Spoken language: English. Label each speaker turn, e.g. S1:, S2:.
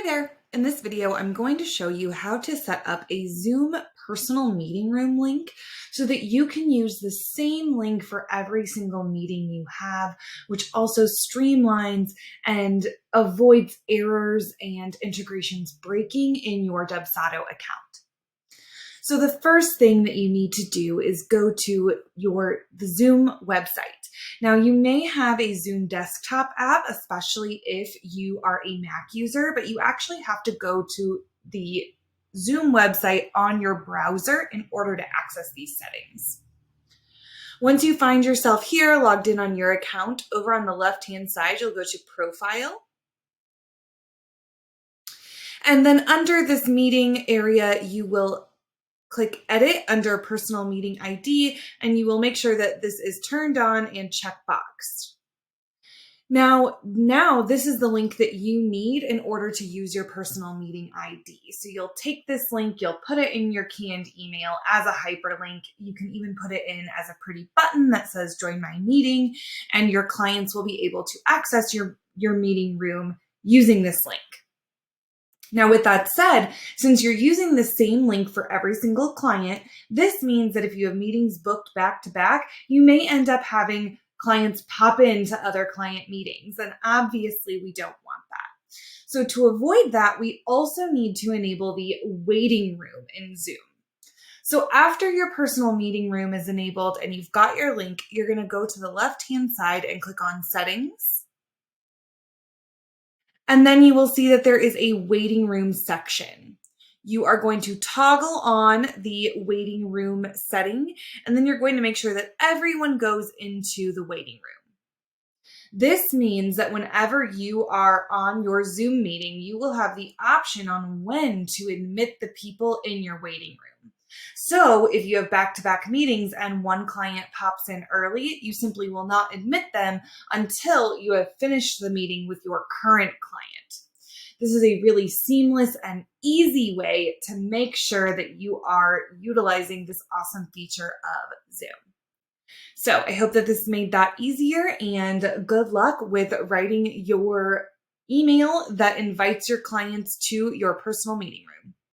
S1: there. In this video, I'm going to show you how to set up a Zoom personal meeting room link so that you can use the same link for every single meeting you have, which also streamlines and avoids errors and integrations breaking in your Dubsado account. So the first thing that you need to do is go to the Zoom website. Now, you may have a Zoom desktop app, especially if you are a Mac user, but you actually have to go to the Zoom website on your browser in order to access these settings. Once you find yourself here logged in on your account, over on the left-hand side, you'll go to Profile. And then under this meeting area, you will click Edit under Personal Meeting ID, and you will make sure that this is turned on and checkboxed. Now this is the link that you need in order to use your personal meeting ID. So you'll take this link, you'll put it in your canned email as a hyperlink. You can even put it in as a pretty button that says join my meeting, and your clients will be able to access your meeting room using this link. Now, with that said, since you're using the same link for every single client, this means that if you have meetings booked back to back, you may end up having clients pop into other client meetings, and obviously we don't want that. So to avoid that, we also need to enable the waiting room in Zoom. So after your personal meeting room is enabled and you've got your link, you're going to go to the left-hand side and click on Settings. And then you will see that there is a waiting room section. You are going to toggle on the waiting room setting, and then you're going to make sure that everyone goes into the waiting room. This means that whenever you are on your Zoom meeting, you will have the option on when to admit the people in your waiting room. So if you have back-to-back meetings and one client pops in early, you simply will not admit them until you have finished the meeting with your current client. This is a really seamless and easy way to make sure that you are utilizing this awesome feature of Zoom. So I hope that this made that easier, and good luck with writing your email that invites your clients to your personal meeting room.